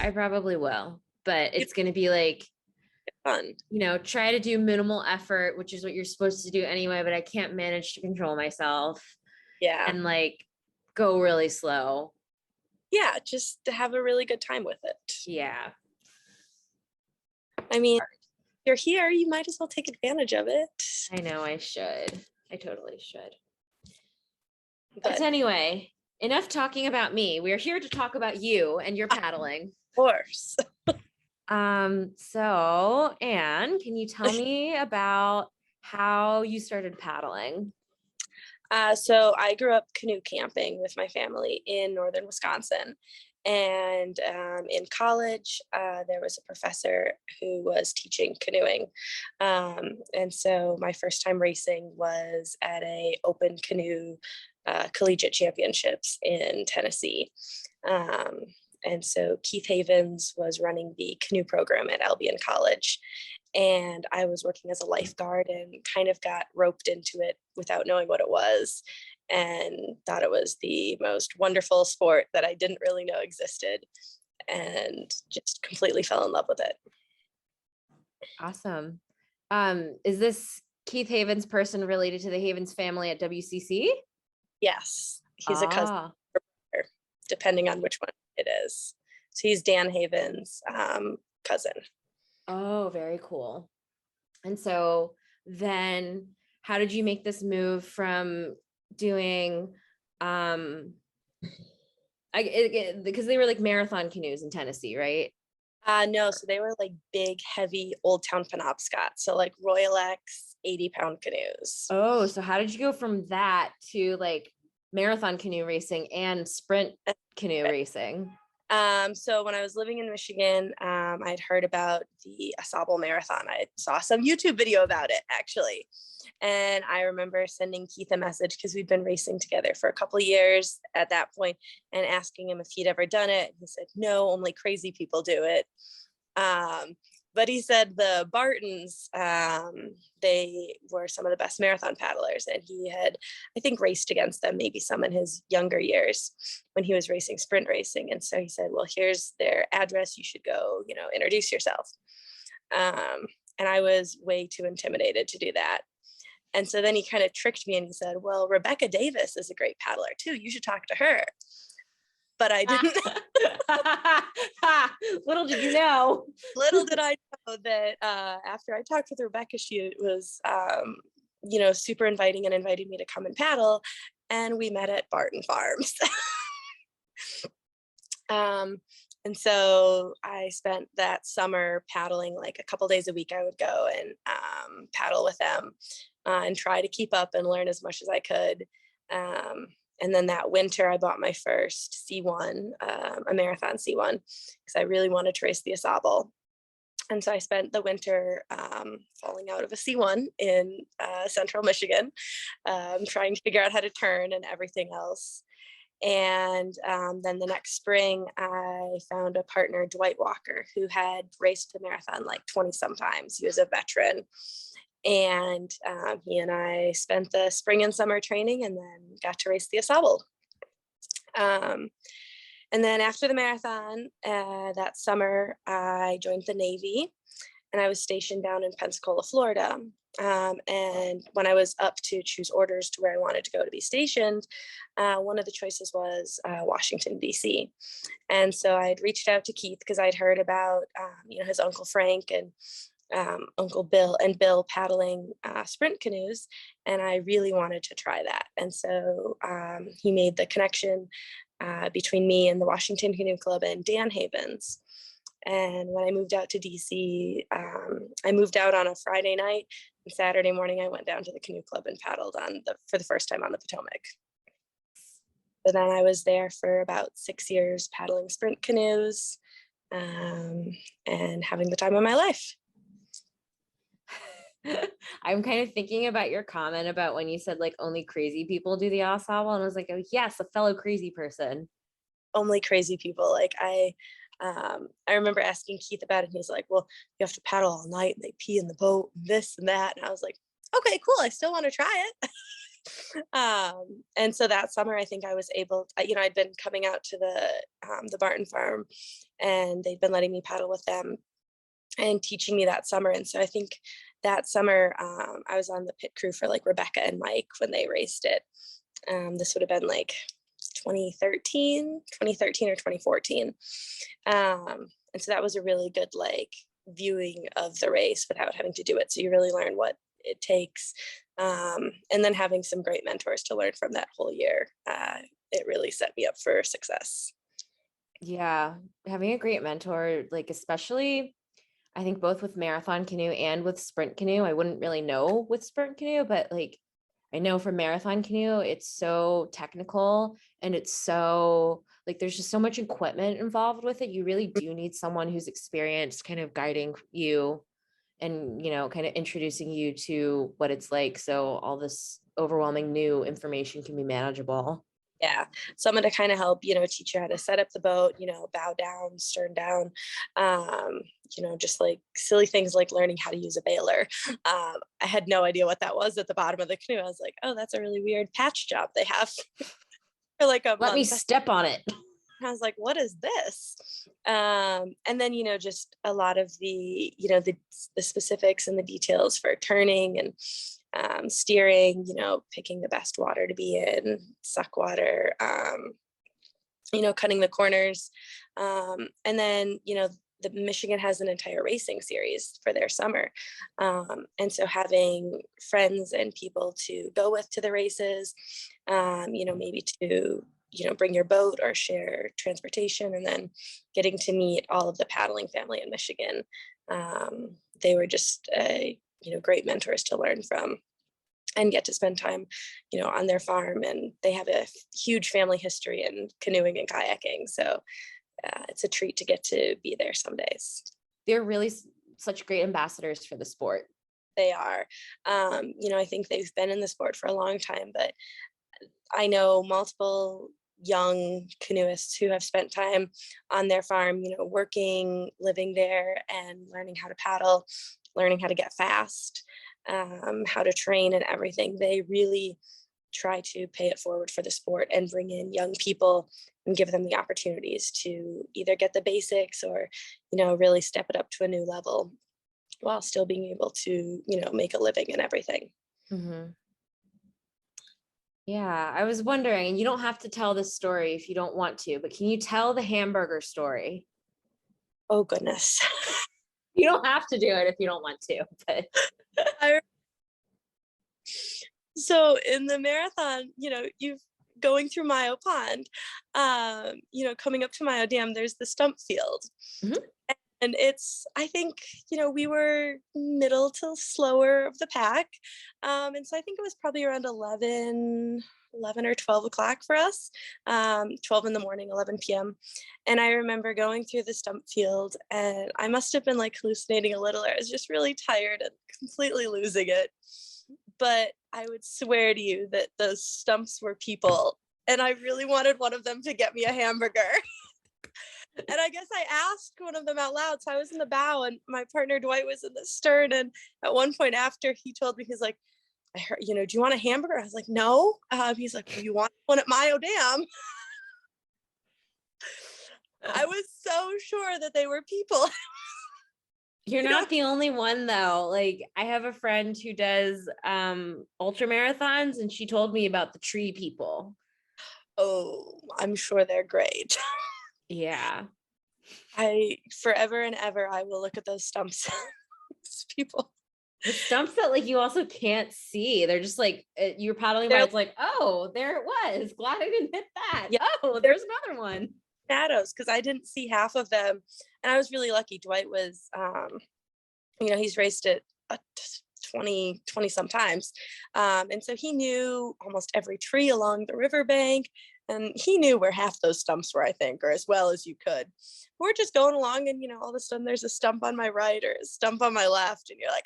I probably will, but it's going to be like, Fun. Try to do minimal effort, which is what you're supposed to do anyway, but I can't manage to control myself Yeah. and like go really slow. Yeah, just to have a really good time with it. Yeah. I mean, you're here, you might as well take advantage of it. I know I should. I totally should. But anyway, enough talking about me. We are here to talk about you and your paddling. of course. So Anne, can you tell me about how you started paddling? So I grew up canoe camping with my family in northern Wisconsin. And in college, there was a professor who was teaching canoeing. And so my first time racing was at a open canoe collegiate championships in Tennessee. And so Keith Havens was running the canoe program at Albion College. And I was working as a lifeguard and kind of got roped into it without knowing what it was, and thought it was the most wonderful sport that I didn't really know existed, and just completely fell in love with it. Awesome. Is this Keith Havens person related to the Havens family at WCC? Yes, he's a cousin, depending on which one it is. So he's Dan Havens' cousin. Oh, very cool. And so then how did you make this move from doing because they were like marathon canoes in Tennessee, right? No, so they were like big, heavy Old Town Penobscot. So like Royal X 80-pound canoes. Oh, so how did you go from that to like marathon canoe racing and sprint canoe racing? So when I was living in Michigan, I'd heard about the Asable Marathon. I saw some YouTube video about it, actually. And I remember sending Keith a message because we'd been racing together for a couple of years at that point, and asking him if he'd ever done it. He said, no, only crazy people do it. But he said the Bartons, they were some of the best marathon paddlers, and he had, I think, raced against them, maybe some in his younger years when he was racing sprint racing. And so he said, well, here's their address. You should go, introduce yourself. And I was way too intimidated to do that. And so then he kind of tricked me and he said, well, Rebecca Davis is a great paddler too. You should talk to her. But I didn't. Little did you know. Little did I know that after I talked with Rebecca, she was, super inviting and invited me to come and paddle. And we met at Barton Farms. And so I spent that summer paddling, like a couple days a week. I would go and paddle with them and try to keep up and learn as much as I could. And then that winter, I bought my first C1, a marathon C1, because I really wanted to race the Asable. And so I spent the winter falling out of a C1 in central Michigan, trying to figure out how to turn and everything else. And then the next spring, I found a partner, Dwight Walker, who had raced the marathon like 20 some times. He was a veteran. And he and I spent the spring and summer training, and then got to race the Asable. And then after the marathon that summer, I joined the Navy, and I was stationed down in Pensacola, Florida. And when I was up to choose orders to where I wanted to go to be stationed, one of the choices was Washington, D.C. And so I had reached out to Keith because I'd heard about, his Uncle Frank and Uncle Bill and Bill paddling sprint canoes, and I really wanted to try that. And so he made the connection between me and the Washington Canoe Club and Dan Havens. And when I moved out to DC, I moved out on a Friday night, and Saturday morning I went down to the canoe club and paddled for the first time on the Potomac. But then I was there for about 6 years paddling sprint canoes and having the time of my life. I'm kind of thinking about your comment about when you said like only crazy people do the Asable, and I was like, oh yes, a fellow crazy person. Only crazy people. Like I remember asking Keith about it, and he's like, well, you have to paddle all night and they pee in the boat and this and that. And I was like, okay, cool, I still want to try it. And so that summer, I think I was able, I'd been coming out to the Barton farm and they've been letting me paddle with them and teaching me that summer. And so I think that summer, I was on the pit crew for like Rebecca and Mike when they raced it. This would have been like 2013 or 2014. And so that was a really good like viewing of the race without having to do it. So you really learn what it takes. And then having some great mentors to learn from that whole year. It really set me up for success. Yeah, having a great mentor, like especially I think both with marathon canoe and with sprint canoe. I wouldn't really know with sprint canoe, but like I know for marathon canoe, it's so technical and it's so like there's just so much equipment involved with it. You really do need someone who's experienced kind of guiding you and, you know, kind of introducing you to what it's like. So all this overwhelming new information can be manageable. Yeah, someone to kind of help, teach you how to set up the boat, bow down, stern down, just like silly things like learning how to use a baler. I had no idea what that was at the bottom of the canoe. I was like, oh, that's a really weird patch job they have for like a Let me month. step on it. I was like, what is this? And then, just a lot of the specifics and the details for turning and steering, picking the best water to be in, suck water, cutting the corners. And then, the Michigan has an entire racing series for their summer. And so having friends and people to go with to the races, maybe to, bring your boat or share transportation, and then getting to meet all of the paddling family in Michigan. They were just, great mentors to learn from and get to spend time, on their farm. And they have a huge family history in canoeing and kayaking. So it's a treat to get to be there some days. They're really such great ambassadors for the sport. They are. I think they've been in the sport for a long time, but I know multiple young canoeists who have spent time on their farm, working, living there, and learning how to paddle, learning how to get fast, how to train and everything. They really try to pay it forward for the sport and bring in young people and give them the opportunities to either get the basics or, really step it up to a new level while still being able to, make a living and everything. Mm-hmm. Yeah, I was wondering, and you don't have to tell this story if you don't want to, but can you tell the hamburger story? Oh, goodness. You don't have to do it if you don't want to, but so in the marathon, you've going through Mayo Pond, coming up to Mayo Dam, there's the stump field. Mhm. And I think, we were middle to slower of the pack. And so I think it was probably around 11 or 12 o'clock for us, 12 in the morning, 11 p.m. And I remember going through the stump field, and I must have been like hallucinating a little. I was just really tired and completely losing it. But I would swear to you that those stumps were people. And I really wanted one of them to get me a hamburger. And I guess I asked one of them out loud. So I was in the bow and my partner Dwight was in the stern. And at one point after, he told me, he's like, I heard, do you want a hamburger? I was like, no. He's like, well, you want one at Mayo Dam? I was so sure that they were people. You're not the only one though. Like I have a friend who does ultra marathons, and she told me about the tree people. Oh, I'm sure they're great. Yeah. I forever and ever I will look at those stumps. People. The stumps that like you also can't see. They're just like you're paddling by, it's like, oh, there it was. Glad I didn't hit that. Yeah, oh, there's another one. Shadows, because I didn't see half of them. And I was really lucky. Dwight was he's raced it 20 sometimes. And so he knew almost every tree along the riverbank. And he knew where half those stumps were, I think, or as well as you could. We're just going along and, all of a sudden there's a stump on my right or a stump on my left. And you're like,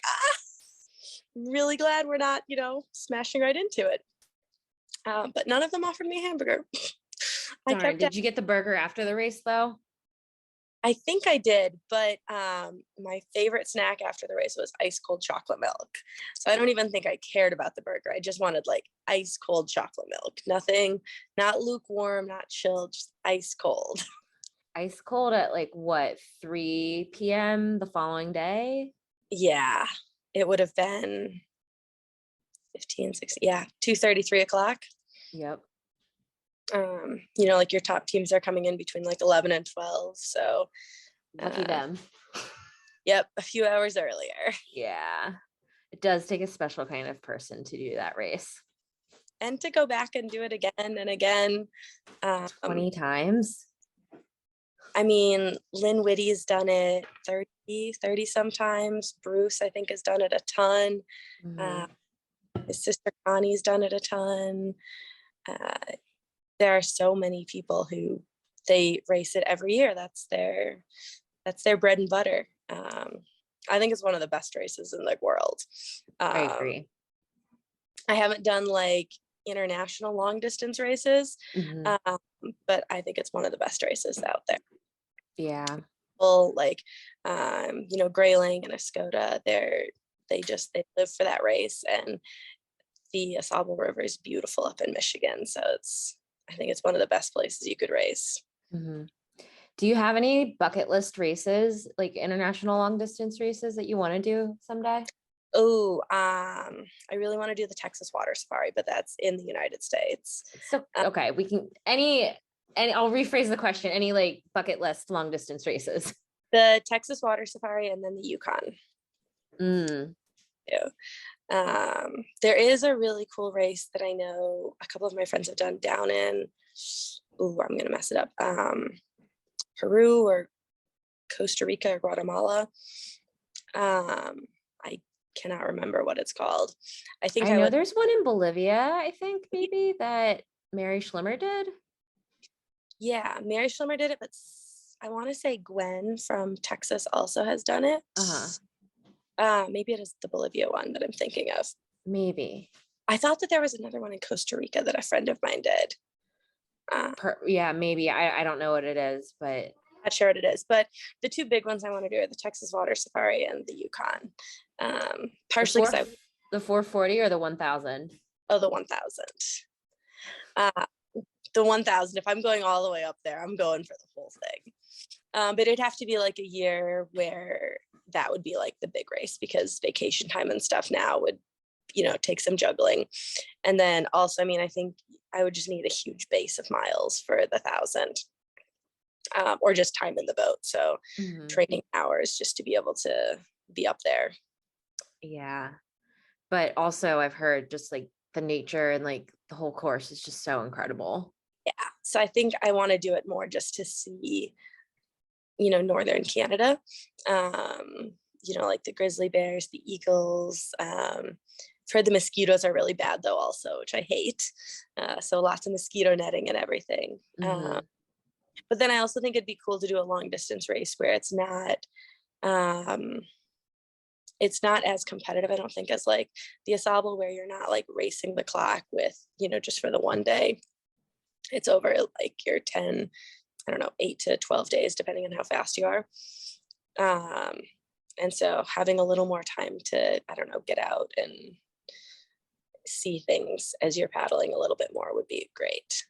I'm really glad we're not, smashing right into it. But none of them offered me a hamburger. Darn, did you get the burger after the race though? I think I did, but my favorite snack after the race was ice cold chocolate milk. So I don't even think I cared about the burger. I just wanted like ice cold chocolate milk. Nothing, not lukewarm, not chilled, just ice cold. ice cold at like what, 3 p.m. the following day? Yeah, it would have been 15, 16, yeah, 2:30, 3 o'clock. Yep. Like your top teams are coming in between like 11 and 12. So, Lucky them. yep, a few hours earlier. Yeah. It does take a special kind of person to do that race. And to go back and do it again and again. 20 times. I mean, Lynn Whitty's done it 30 sometimes. Bruce, I think, has done it a ton. His sister Connie's done it a ton. There are so many people who they race it every year. That's their bread and butter. I think it's one of the best races in the world. I agree. I haven't done like international long distance races, but I think it's one of the best races out there. Yeah. Well, like, Grayling and Escoda, they live for that race, and the Asable River is beautiful up in Michigan. So I think it's one of the best places you could race. Do you have any bucket list races, like international long distance races that you want to do someday? Oh, I really want to do the Texas Water Safari, but that's in the United States. So, okay, we can, I'll rephrase the question, any like bucket list long distance races? The Texas Water Safari and then the Yukon. Yeah. There is a really cool race that I know a couple of my friends have done down in, I'm going to mess it up, Peru or Costa Rica or Guatemala. I cannot remember what it's called. I know there's one in Bolivia, I think maybe, that Mary Schlimmer did. Yeah, Mary Schlimmer did it, but I want to say Gwen from Texas also has done it. Maybe it is the Bolivia one that I'm thinking of. Maybe. I thought that there was another one in Costa Rica that a friend of mine did. Yeah, maybe. I don't know what it is, but not sure what it is. But the two big ones I want to do are the Texas Water Safari and the Yukon. Partially because the 440 or the 1000? Oh, the 1000. The 1000. If I'm going all the way up there, I'm going for the whole thing. But it'd have to be like a year where that would be like the big race, because vacation time and stuff now would, take some juggling. And then also, I think I would just need a huge base of miles for the 1000, or just time in the boat. So training hours just to be able to be up there. Yeah. But also I've heard just like the nature and like the whole course is just so incredible. Yeah. So I think I want to do it more just to see, northern Canada, like the grizzly bears, the eagles. I've heard the mosquitoes are really bad though also, which I hate. So lots of mosquito netting and everything. But then I also think it'd be cool to do a long distance race where it's not as competitive, I don't think, as like the Asable, where you're not like racing the clock with, just for the one day. It's over like your 8 to 12 days, depending on how fast you are. And so having a little more time to, get out and see things as you're paddling a little bit more would be great.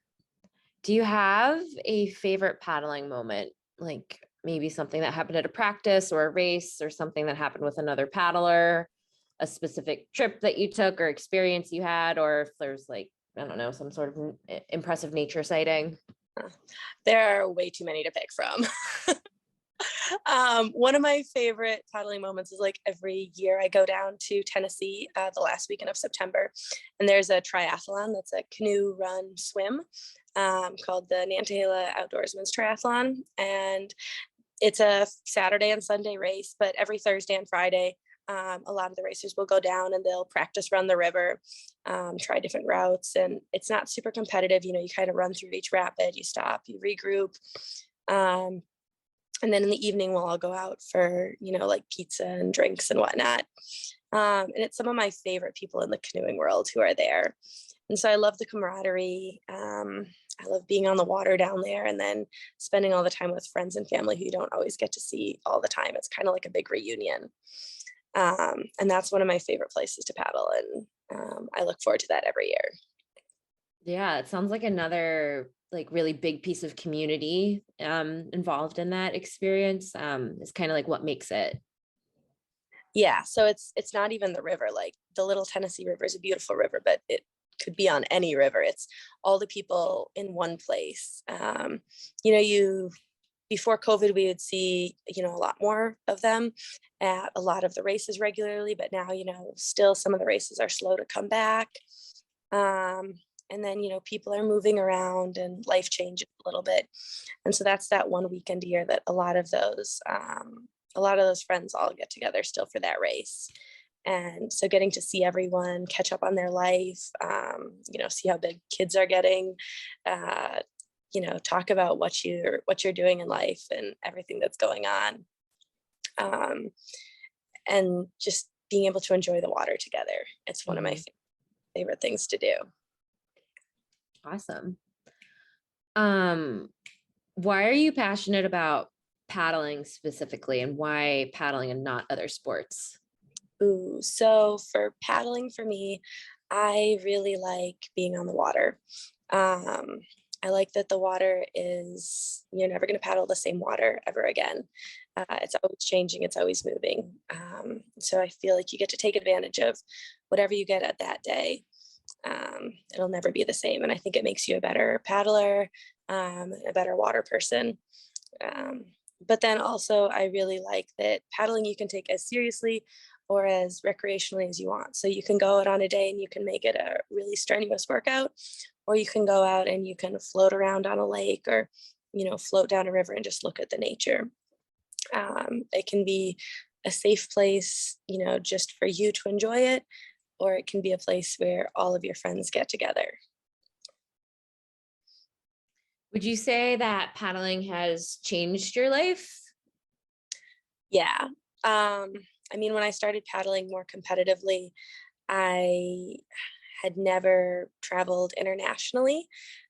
Do you have a favorite paddling moment? Like maybe something that happened at a practice or a race, or something that happened with another paddler, a specific trip that you took or experience you had, or if there's like, I don't know, some sort of impressive nature sighting? There are way too many to pick from. One of my favorite paddling moments is like every year I go down to Tennessee the last weekend of September, and there's a triathlon that's a canoe, run, swim called the Nantahala Outdoorsman's Triathlon. And it's a Saturday and Sunday race, but every Thursday and Friday, a lot of the racers will go down and they'll practice run the river, try different routes. And it's not super competitive. You kind of run through each rapid, you stop, you regroup. And then in the evening, we'll all go out for, like pizza and drinks and whatnot. And it's some of my favorite people in the canoeing world who are there. And so I love the camaraderie. I love being on the water down there, and then spending all the time with friends and family who you don't always get to see all the time. It's kind of like a big reunion. And that's one of my favorite places to paddle. And I look forward to that every year. Yeah, it sounds like another like really big piece of community involved in that experience is kind of like what makes it. Yeah, so it's not even the river. Like the Little Tennessee River is a beautiful river, but it could be on any river. It's all the people in one place. You before COVID, we would see, a lot more of them at a lot of the races regularly, but now, still some of the races are slow to come back. And then, people are moving around and life changes a little bit. And so that's that one weekend a year that a lot of those friends all get together still for that race. And so getting to see everyone catch up on their life, see how big kids are getting, talk about what you're doing in life and everything that's going on. And just being able to enjoy the water together. It's one of my favorite things to do. Awesome. Why are you passionate about paddling specifically, and why paddling and not other sports? Ooh, so for paddling for me, I really like being on the water. I like that the water is, you're never going to paddle the same water ever again. It's always changing, it's always moving. So I feel like you get to take advantage of whatever you get at that day. It'll never be the same. And I think it makes you a better paddler, a better water person. But then also, I really like that paddling you can take as seriously or as recreationally as you want. So you can go out on a day and you can make it a really strenuous workout, or you can go out and you can float around on a lake or, float down a river and just look at the nature. It can be a safe place, just for you to enjoy it, or it can be a place where all of your friends get together. Would you say that paddling has changed your life? Yeah. When I started paddling more competitively, I had never traveled internationally.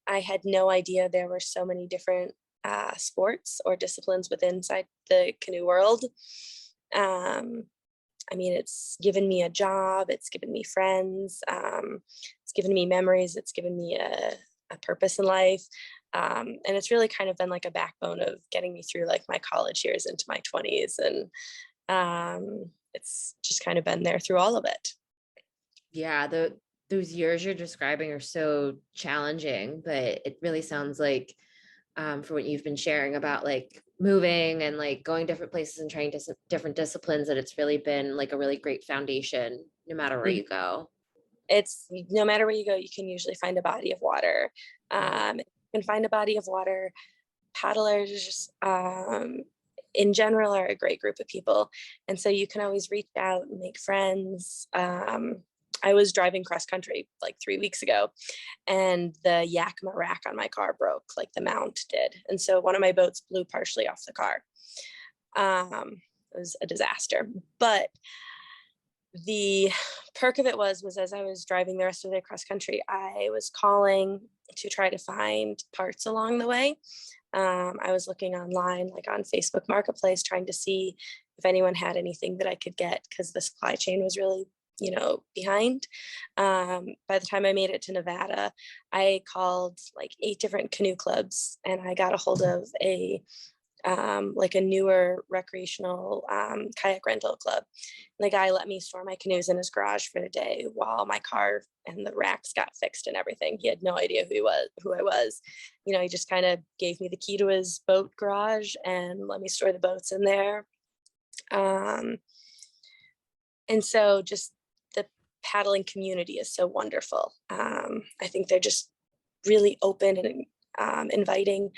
I had no idea there were so many different sports or disciplines within inside the canoe world. It's given me a job, it's given me friends, it's given me memories, it's given me a purpose in life. And it's really kind of been like a backbone of getting me through like my college years into my 20s. And it's just kind of been there through all of it. Yeah, those years you're describing are so challenging, but it really sounds like for what you've been sharing about like moving and like going different places and trying different disciplines, that it's really been like a really great foundation no matter where you go. It's no matter where you go, you can usually find a body of water. You can find a body of water. Paddlers in general are a great group of people, and so you can always reach out and make friends. I was driving cross country like 3 weeks ago, and the Yakima rack on my car broke, like the mount did, and so one of my boats blew partially off the car. It was a disaster, but the perk of it was as I was driving the rest of the cross country, I was calling to try to find parts along the way. I was looking online, like on Facebook Marketplace, trying to see if anyone had anything that I could get because the supply chain was really, behind. By the time I made it to Nevada, I called like 8 different canoe clubs, and I got a hold of a newer recreational kayak rental club. And the guy let me store my canoes in his garage for the day while my car and the racks got fixed and everything. He had no idea who I was. He just kind of gave me the key to his boat garage and let me store the boats in there. And so just the paddling community is so wonderful. I think they're just really open and inviting.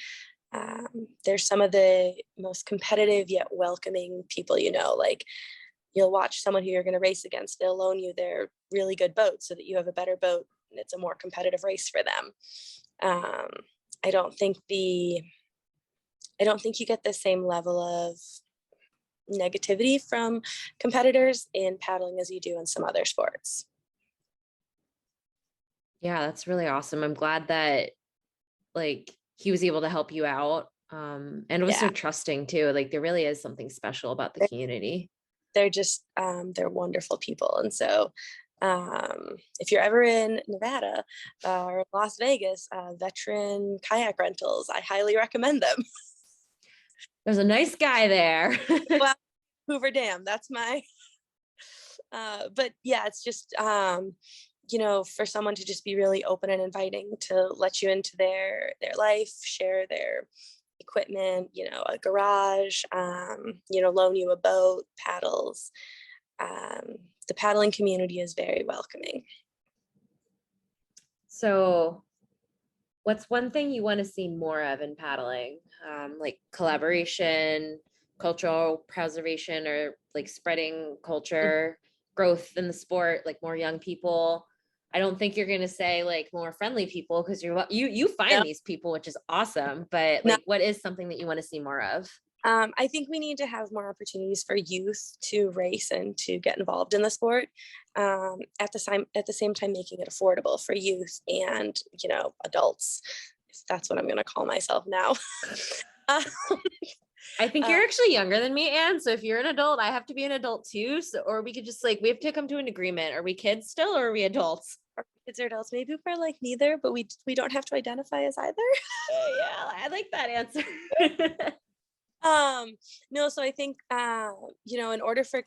They're some of the most competitive yet welcoming people, like you'll watch someone who you're going to race against, they'll loan you their really good boat so that you have a better boat and it's a more competitive race for them. I don't think you get the same level of negativity from competitors in paddling as you do in some other sports. Yeah, that's really awesome. I'm glad that like he was able to help you out. And it was so Yeah, trusting too. Like there really is something special about the community. they're just they're wonderful people, and so If you're ever in Nevada or Las Vegas, veteran kayak rentals, I highly recommend them. There's a nice guy there. Well, Hoover Dam, that's my, but yeah, it's just, for someone to just be really open and inviting to let you into their life, share their equipment, a garage, loan you a boat, paddles. The paddling community is very welcoming. So what's one thing you want to see more of in paddling? Like collaboration, cultural preservation, or like spreading culture, growth in the sport, like more young people. I don't think you're gonna say like more friendly people because you No, find these people, which is awesome. But no. like, what is something that you want to see more of? I think we need to have more opportunities for youth to race and to get involved in the sport. At the same time, making it affordable for youth and adults. If that's what I'm going to call myself now. Um, I think uh, you're actually younger than me, Anne. So if you're an adult, I have to be an adult too. So, or we could just like we have to come to an agreement. Are we kids still, or are we adults? Kids or adults, maybe we're like neither, but we don't have to identify as either. Yeah, I like that answer. No, so I think in order for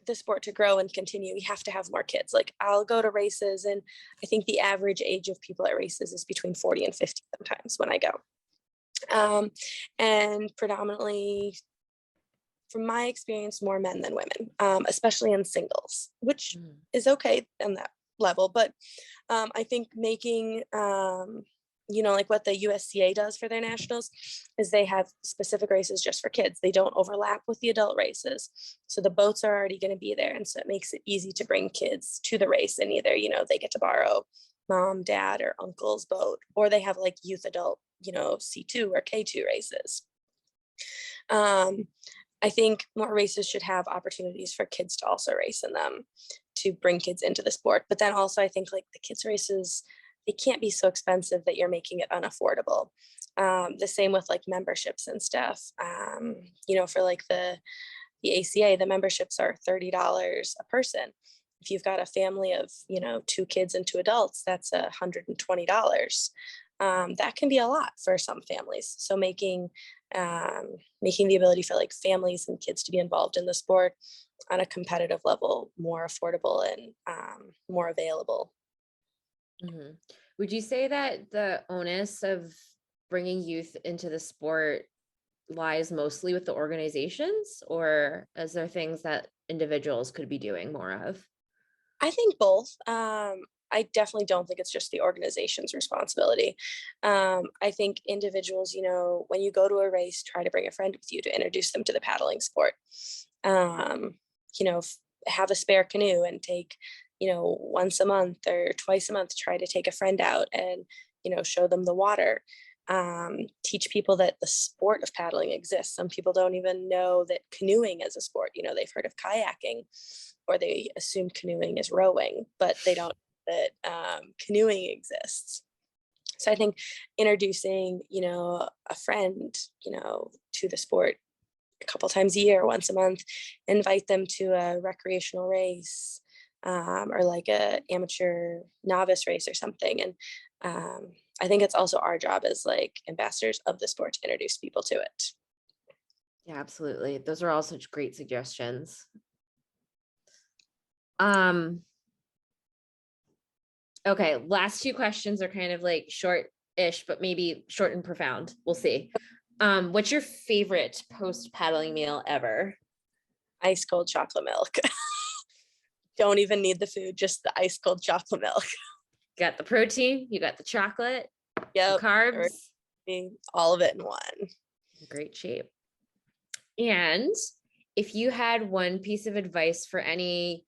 the sport to grow and continue, we have to have more kids. Like I'll go to races, and I think the average age of people at races is between 40 and 50 sometimes when I go. And predominantly, from my experience, more men than women, especially in singles, which is okay on that level. But I think making like what the USCA does for their nationals is they have specific races just for kids. They don't overlap with the adult races. So the boats are already going to be there. And so it makes it easy to bring kids to the race. And either, they get to borrow mom, dad, or uncle's boat, or they have like youth adult, C2 or K2 races. I think more races should have opportunities for kids to also race in them to bring kids into the sport. But then also I think like the kids races, they can't be so expensive that you're making it unaffordable. The same with like memberships and stuff. For like the ACA, the memberships are $30 a person. If you've got a family of, 2 kids and 2 adults, that's $120. That can be a lot for some families. So making the ability for like families and kids to be involved in the sport on a competitive level more affordable and more available. Mm-hmm. Would you say that the onus of bringing youth into the sport lies mostly with the organizations, or is there things that individuals could be doing more of? I think both. I definitely don't think it's just the organization's responsibility. I think individuals, when you go to a race, try to bring a friend with you to introduce them to the paddling sport. Have a spare canoe and take, once a month or twice a month, try to take a friend out and, show them the water. Teach people that the sport of paddling exists. Some people don't even know that canoeing is a sport. They've heard of kayaking, or they assume canoeing is rowing, but they don't know that canoeing exists. So I think introducing, a friend, to the sport a couple times a year, once a month, invite them to a recreational race, or like a amateur novice race or something. And I think it's also our job as like ambassadors of the sport to introduce people to it. Yeah, absolutely. Those are all such great suggestions. Okay, last 2 questions are kind of like short-ish, but maybe short and profound. We'll see. What's your favorite post paddling meal ever? Ice cold chocolate milk. Don't even need the food, just the ice cold chocolate milk. Got the protein, you got the chocolate, Yep. carbs, All of it in one. great shape. And if you had one piece of advice for any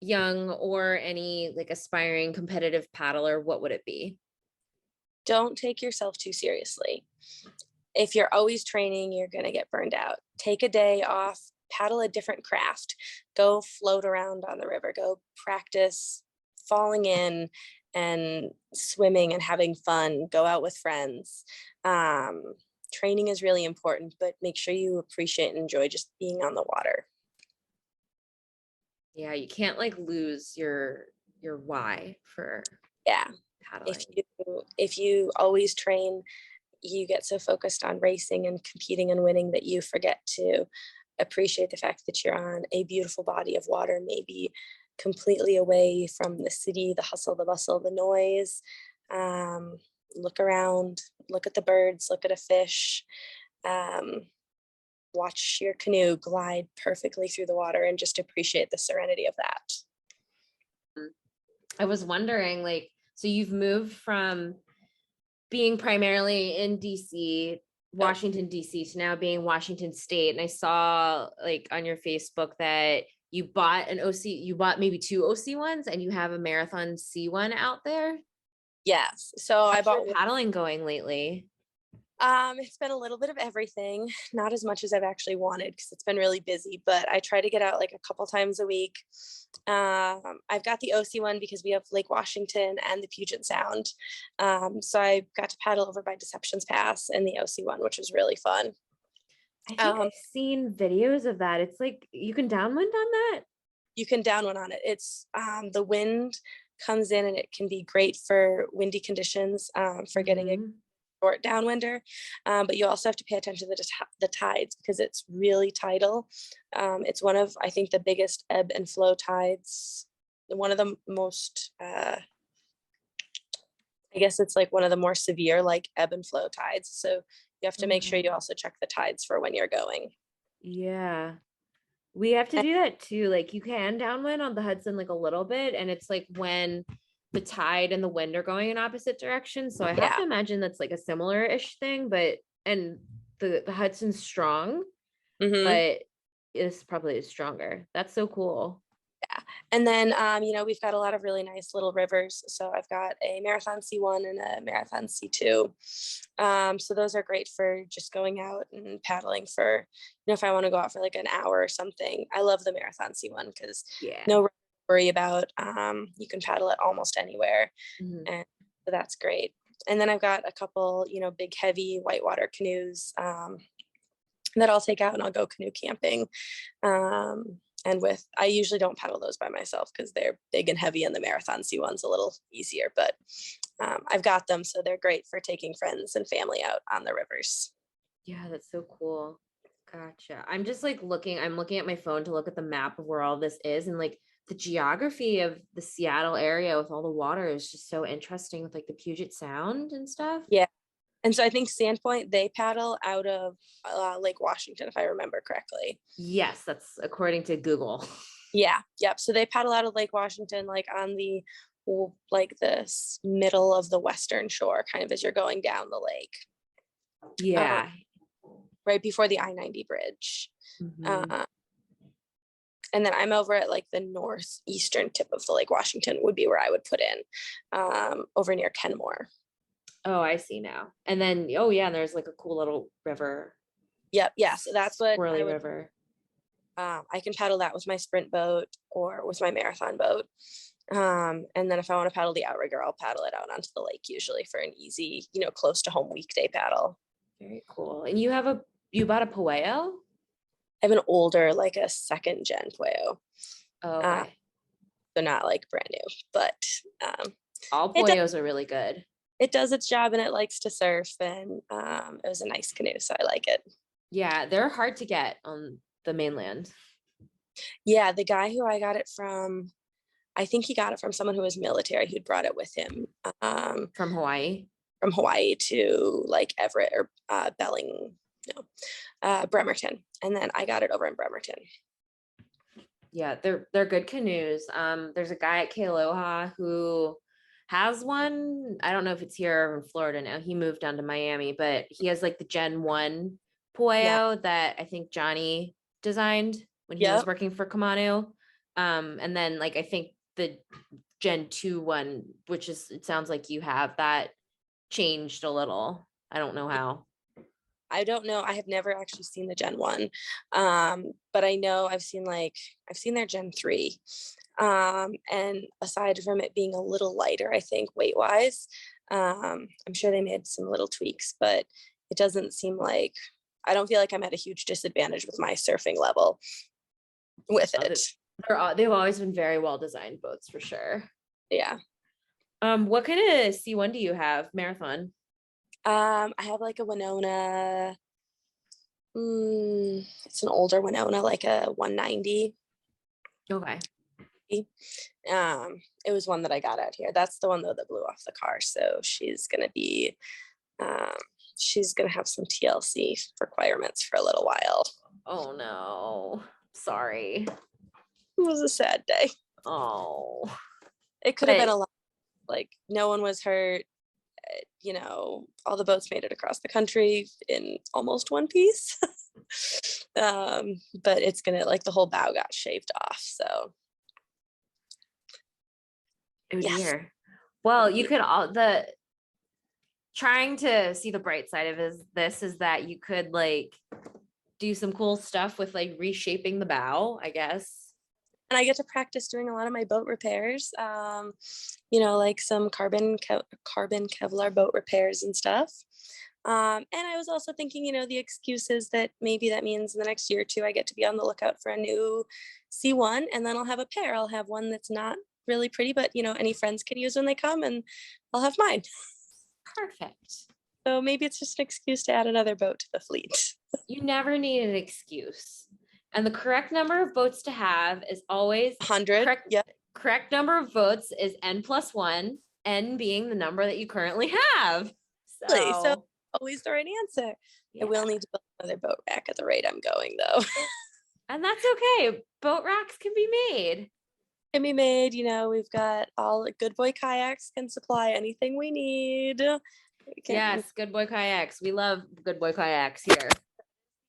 young or any like aspiring competitive paddler, what would it be? Don't take yourself too seriously. If you're always training, you're going to get burned out. Take a day off, paddle a different craft, go float around on the river, go practice falling in and swimming and having fun, go out with friends. Training is really important, but make sure you appreciate and enjoy just being on the water. Yeah, you can't like lose your why for Yeah. paddling. If you always train, you get so focused on racing and competing and winning that you forget to appreciate the fact that you're on a beautiful body of water, maybe completely away from the city, the hustle, the bustle, the noise. Look around, look at the birds, look at a fish, um, watch your canoe glide perfectly through the water, and just appreciate the serenity of that. I was wondering, like, so you've moved from being primarily in DC, Washington, DC, to now being Washington State. And I saw like on your Facebook that you bought an OC, you bought maybe 2 OC1s and you have a Marathon C1 out there. Yes. So I How's bought your paddling going lately? It's been a little bit of everything, not as much as I've actually wanted because it's been really busy, but I try to get out like a couple times a week. I've got the OC one because we have Lake Washington and the Puget Sound. So I got to paddle over by Deceptions Pass and the OC one, which was really fun. I think I've seen videos of that. It's like you can downwind on that. You can downwind on it. It's the wind comes in and it can be great for windy conditions, for getting a short downwinder, but you also have to pay attention to the tides because it's really tidal. It's one of, I think, the biggest ebb and flow tides, one of the most I guess it's like one of the more severe like ebb and flow tides, so you have to make sure you also check the tides for when you're going. Yeah, we have to do that too. Like you can downwind on the Hudson like a little bit, and it's like when the tide and the wind are going in opposite directions. So I have to imagine that's like a similar-ish thing, but and the Hudson's strong, but it's probably stronger. That's so cool. Yeah. And then, we've got a lot of really nice little rivers. So I've got a Marathon C1 and a Marathon C2. So those are great for just going out and paddling for, if I want to go out for like an hour or something. I love the Marathon C1 because no worry about, you can paddle it almost anywhere. And so that's great. And then I've got a couple, big, heavy whitewater canoes that I'll take out and I'll go canoe camping. And I usually don't paddle those by myself because they're big and heavy, and the Marathon C1's a little easier, but I've got them. So they're great for taking friends and family out on the rivers. Yeah, that's so cool. Gotcha. I'm just like I'm looking at my phone to look at the map of where all this is, and like the geography of the Seattle area with all the water is just so interesting with like the Puget Sound and stuff. Yeah. And so I think Sandpoint, they paddle out of Lake Washington, if I remember correctly. Yes, that's according to Google. Yeah. Yep. So they paddle out of Lake Washington, like on the middle of the western shore, kind of as you're going down the lake. Yeah. Right before the I-90 bridge. And then I'm over at like the northeastern tip of the Lake Washington would be where I would put in, over near Kenmore. Oh, I see now. And then, oh yeah, there's like a cool little river. Yep. Yeah. So that's what Swirly river. I can paddle that with my sprint boat or with my marathon boat. And then if I want to paddle the outrigger, I'll paddle it out onto the lake usually for an easy, close to home weekday paddle. Very cool. And you bought a Pueo? I have an older, like a second gen Pueo. Oh, okay. So not like brand new, but all Pueos are really good. It does its job and it likes to surf, and it was a nice canoe, so I like it. Yeah, they're hard to get on the mainland. Yeah, the guy who I got it from, I think he got it from someone who was military who'd brought it with him. From Hawaii? From Hawaii to like Everett or Bremerton. And then I got it over in Bremerton. Yeah, they're good canoes. There's a guy at Kealoha who has one. I don't know if it's here in Florida now. He moved down to Miami, but he has like the Gen 1 Pueo that I think Johnny designed when he was working for Kamanu. And then like I think the Gen 2 one, which is, it sounds like you have that, changed a little. I don't know how. I don't know. I have never actually seen the Gen 1. But I know I've seen their Gen 3. And aside from it being a little lighter, I think weight wise, I'm sure they made some little tweaks, but it doesn't seem like, I don't feel like I'm at a huge disadvantage with my surfing level with it. They've always been very well designed boats for sure. Yeah. What kind of C1 do you have? Marathon? I have like a Winona. It's an older Winona, like a 190. Okay. It was one that I got out here. That's the one though that blew off the car. So um, she's gonna have some TLC requirements for a little while. Oh no. Sorry. It was a sad day. Oh. It could have been But a lot. Like no one was hurt. All the boats made it across the country in almost one piece. But it's gonna like the whole bow got shaved off. So oh yes. dear. Well, you could all the trying to see the bright side of is that you could like do some cool stuff with like reshaping the bow, I guess. And I get to practice doing a lot of my boat repairs. Like some carbon Kevlar boat repairs and stuff. And I was also thinking, the excuses that maybe that means in the next year or two, I get to be on the lookout for a new C1, and then I'll have a pair. I'll have one that's not really pretty, but any friends can use when they come, and I'll have mine. Perfect. So maybe it's just an excuse to add another boat to the fleet. You never need an excuse. And the correct number of votes to have is always 100. correct. Yep. Correct number of votes is n+1, n being the number that you currently have. So always the right answer. Yeah. I will need to build another boat rack at the rate I'm going, though. And that's okay. Boat racks can be made. Can be made. We've got all Good Boy Kayaks can supply anything we need. Yes, Good Boy Kayaks. We love Good Boy Kayaks here.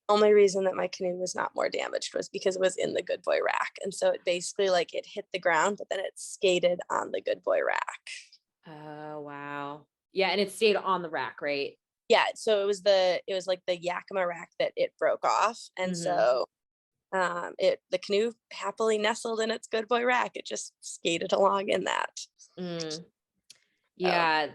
Only reason that my canoe was not more damaged was because it was in the Good Boy rack, and so it basically it hit the ground, but then it skated on the Good Boy rack. Oh wow. Yeah, and it stayed on the rack, right? Yeah, so it was like the Yakima rack that it broke off, and so the canoe happily nestled in its Good Boy rack. It just skated along in that. Yeah,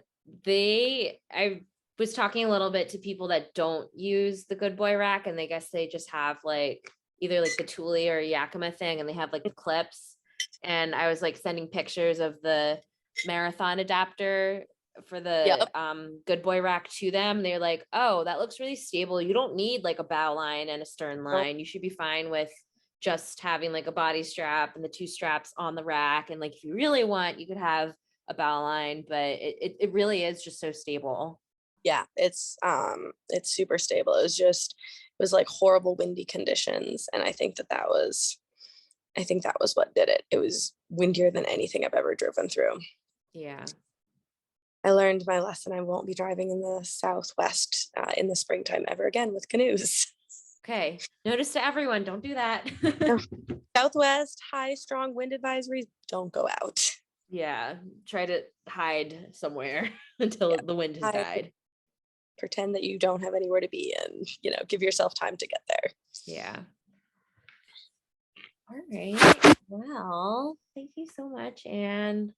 I was talking a little bit to people that don't use the Good Boy rack, and they guess they just have like either like the Thule or Yakima thing, and they have like the clips. And I was like sending pictures of the marathon adapter for the Good Boy rack to them. They're like, oh, that looks really stable. You don't need like a bow line and a stern line. You should be fine with just having like a body strap and the two straps on the rack. And like if you really want, you could have a bow line, but it really is just so stable. Yeah, it's super stable. It was like horrible windy conditions, and I think that was what did it. It was windier than anything I've ever driven through. Yeah. I learned my lesson. I won't be driving in the Southwest in the springtime ever again with canoes. Okay. Notice to everyone, don't do that. Southwest, high, strong wind advisories, don't go out. Yeah. Try to hide somewhere until the wind has died. Pretend that you don't have anywhere to be, and, give yourself time to get there. Yeah. All right. Well, thank you so much, Anne.